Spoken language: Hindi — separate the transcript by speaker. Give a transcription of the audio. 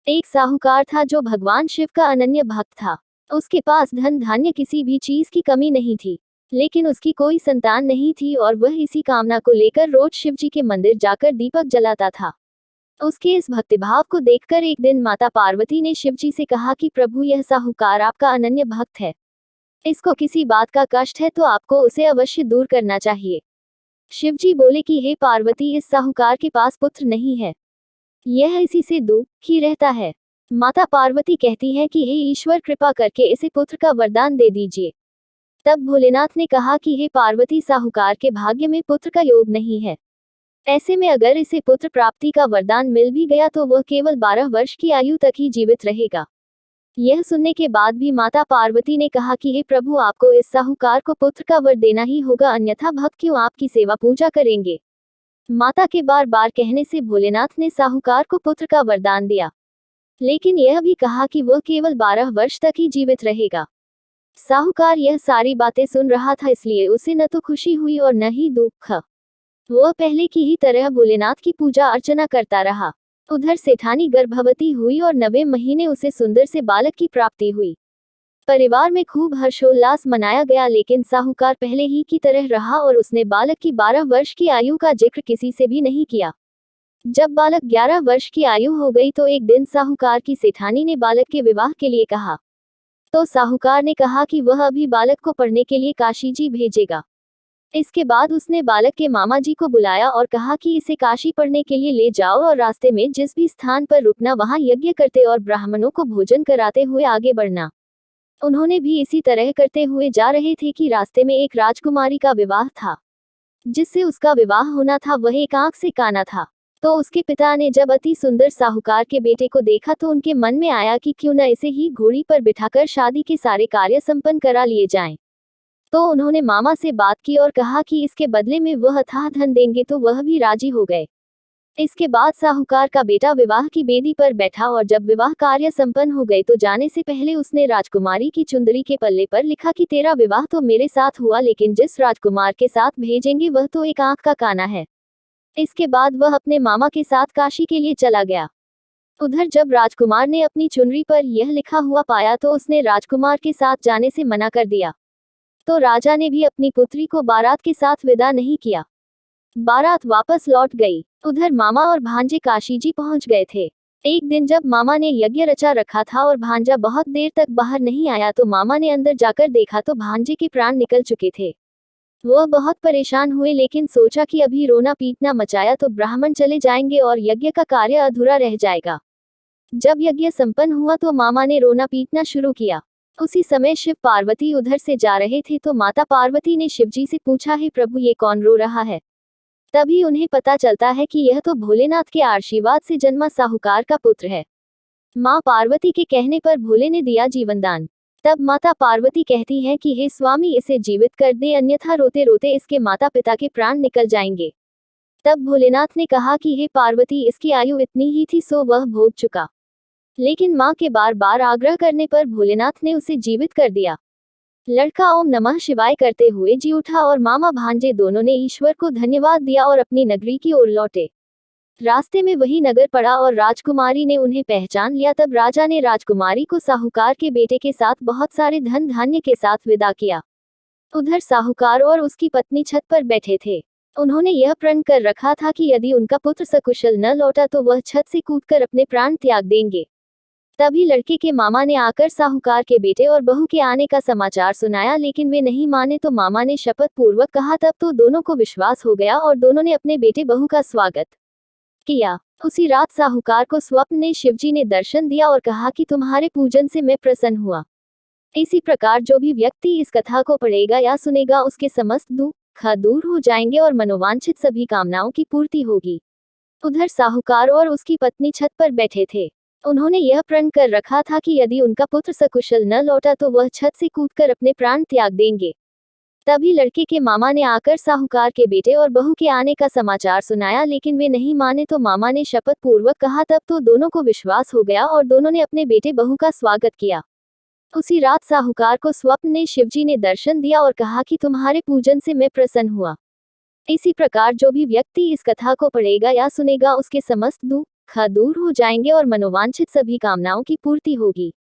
Speaker 1: एक साहूकार था जो भगवान शिव का अनन्य भक्त था। उसके पास धन धान्य किसी भी चीज की कमी नहीं थी, लेकिन उसकी कोई संतान नहीं थी और वह इसी कामना को लेकर रोज शिवजी के मंदिर जाकर दीपक जलाता था। उसके इस भक्तिभाव को देखकर एक दिन माता पार्वती ने शिवजी से कहा कि प्रभु, यह साहूकार आपका अनन्य भक्त है। इसको किसी बात का कष्ट है तो आपको उसे अवश्य दूर करना चाहिए। शिवजी बोले कि हे पार्वती, इस साहूकार के पास पुत्र नहीं है, यह इसी से दुखी रहता है। माता पार्वती कहती है कि हे ईश्वर, कृपा करके इसे पुत्र का वरदान दे दीजिए। तब भोलेनाथ ने कहा कि हे पार्वती, साहूकार के भाग्य में पुत्र का योग नहीं है। ऐसे में अगर इसे पुत्र प्राप्ति का वरदान मिल भी गया तो वह केवल 12 वर्ष की आयु तक ही जीवित रहेगा। यह सुनने के बाद भी माता पार्वती ने कहा कि हे प्रभु, आपको इस साहूकार को पुत्र का वर देना ही होगा, अन्यथा भक्त क्यों आपकी सेवा पूजा करेंगे। माता के बार बार कहने से भोलेनाथ ने साहूकार को पुत्र का वरदान दिया, लेकिन यह भी कहा कि वह केवल 12 वर्ष तक ही जीवित रहेगा। साहूकार यह सारी बातें सुन रहा था, इसलिए उसे न तो खुशी हुई और न ही दुख। वह पहले की ही तरह भोलेनाथ की पूजा अर्चना करता रहा। उधर सेठानी गर्भवती हुई और 9वें महीने उसे सुंदर से बालक की प्राप्ति हुई। परिवार में खूब हर्षोल्लास मनाया गया, लेकिन साहूकार पहले ही की तरह रहा और उसने बालक की 12 वर्ष की आयु का जिक्र किसी से भी नहीं किया। जब बालक 11 वर्ष की आयु हो गई तो एक दिन साहूकार की सेठानी ने बालक के विवाह के लिए कहा। तो साहूकार ने कहा कि वह अभी बालक को पढ़ने के लिए काशी जी भेजेगा। इसके बाद उसने बालक के मामा जी को बुलाया और कहा कि इसे काशी पढ़ने के लिए ले जाओ और रास्ते में जिस भी स्थान पर रुकना वहां यज्ञ करते और ब्राह्मणों को भोजन कराते हुए आगे बढ़ना। उन्होंने भी इसी तरह करते हुए जा रहे थे कि रास्ते में एक राजकुमारी का विवाह था। जिससे उसका विवाह होना था वह एक आंख से काना था। तो उसके पिता ने जब अति सुंदर साहूकार के बेटे को देखा तो उनके मन में आया कि क्यों न इसे ही घोड़ी पर बिठाकर शादी के सारे कार्य संपन्न करा लिए जाएं। तो उन्होंने मामा से बात की और कहा कि इसके बदले में वह अथाह धन देंगे, तो वह भी राजी हो गए। इसके बाद साहूकार का बेटा विवाह की बेदी पर बैठा और जब विवाह कार्य संपन्न हो गए तो जाने से पहले उसने राजकुमारी की चुंदरी के पल्ले पर लिखा कि तेरा विवाह तो मेरे साथ हुआ, लेकिन जिस राजकुमार के साथ भेजेंगे वह तो एक आंख का काना है। इसके बाद वह अपने मामा के साथ काशी के लिए चला गया। उधर जब राजकुमार ने अपनी चुनरी पर यह लिखा हुआ पाया तो उसने राजकुमार के साथ जाने से मना कर दिया। तो राजा ने भी अपनी पुत्री को बारात के साथ विदा नहीं किया। बारात वापस लौट गई। उधर मामा और भांजे काशी जी पहुंच गए थे। एक दिन जब मामा ने यज्ञ रचा रखा था और भांजा बहुत देर तक बाहर नहीं आया तो मामा ने अंदर जाकर देखा तो भांजे के प्राण निकल चुके थे। वह बहुत परेशान हुए, लेकिन सोचा कि अभी रोना पीटना मचाया तो ब्राह्मण चले जाएंगे और यज्ञ का कार्य अधूरा रह जाएगा। जब यज्ञ संपन्न हुआ तो मामा ने रोना पीटना शुरू किया। उसी समय शिव पार्वती उधर से जा रहे थे तो माता पार्वती ने शिवजी से पूछा, हे प्रभु, ये कौन रो रहा है। तभी उन्हें पता चलता है कि यह तो भोलेनाथ के आशीर्वाद से जन्मा साहूकार का पुत्र है। माँ पार्वती के कहने पर भोले ने दिया जीवनदान। तब माता पार्वती कहती है कि हे स्वामी, इसे जीवित कर दे, अन्यथा रोते रोते इसके माता पिता के प्राण निकल जाएंगे। तब भोलेनाथ ने कहा कि हे पार्वती, इसकी आयु इतनी ही थी सो वह भोग चुका। लेकिन माँ के बार बार आग्रह करने पर भोलेनाथ ने उसे जीवित कर दिया। लड़का ओम नमः शिवाय करते हुए जी उठा और मामा भांजे दोनों ने ईश्वर को धन्यवाद दिया और अपनी नगरी की ओर लौटे। रास्ते में वही नगर पड़ा और राजकुमारी ने उन्हें पहचान लिया। तब राजा ने राजकुमारी को साहूकार के बेटे के साथ बहुत सारे धन धान्य के साथ विदा किया। उधर साहूकार और उसकी पत्नी छत पर बैठे थे। उन्होंने यह प्रण कर रखा था कि यदि उनका पुत्र सकुशल न लौटा तो वह छत से कूदकर अपने प्राण त्याग देंगे। तभी लड़के के मामा ने आकर साहूकार के बेटे और बहू के आने का समाचार सुनाया, लेकिन वे नहीं माने तो मामा ने शपथ पूर्वक कहा। तब तो दोनों को विश्वास हो गया और दोनों ने अपने बेटे बहू का स्वागत किया। उसी रात साहूकार को स्वप्न में शिवजी ने दर्शन दिया और कहा कि तुम्हारे पूजन से मैं प्रसन्न हुआ। इसी प्रकार जो भी व्यक्ति इस कथा को पढ़ेगा या सुनेगा उसके समस्त दुख दूर हो जाएंगे और मनोवांछित सभी कामनाओं की पूर्ति होगी। उधर साहूकार और उसकी पत्नी छत पर बैठे थे। उन्होंने यह प्रण कर रखा था कि यदि उनका पुत्र सकुशल न लौटा तो वह छत से कूदकर अपने प्राण त्याग देंगे। तभी लड़के के मामा ने आकर साहूकार के बेटे और बहू के आने का समाचार सुनाया, लेकिन वे नहीं माने तो मामा ने शपथ पूर्वक कहा। तब तो दोनों को विश्वास हो गया और दोनों ने अपने बेटे बहू का स्वागत किया। उसी रात साहूकार को स्वप्न में शिवजी ने दर्शन दिया और कहा कि तुम्हारे पूजन से मैं प्रसन्न हुआ। इसी प्रकार जो भी व्यक्ति इस कथा को पढ़ेगा या सुनेगा उसके समस्त दुख दूर हो जाएंगे और मनोवांछित सभी कामनाओं की पूर्ति होगी।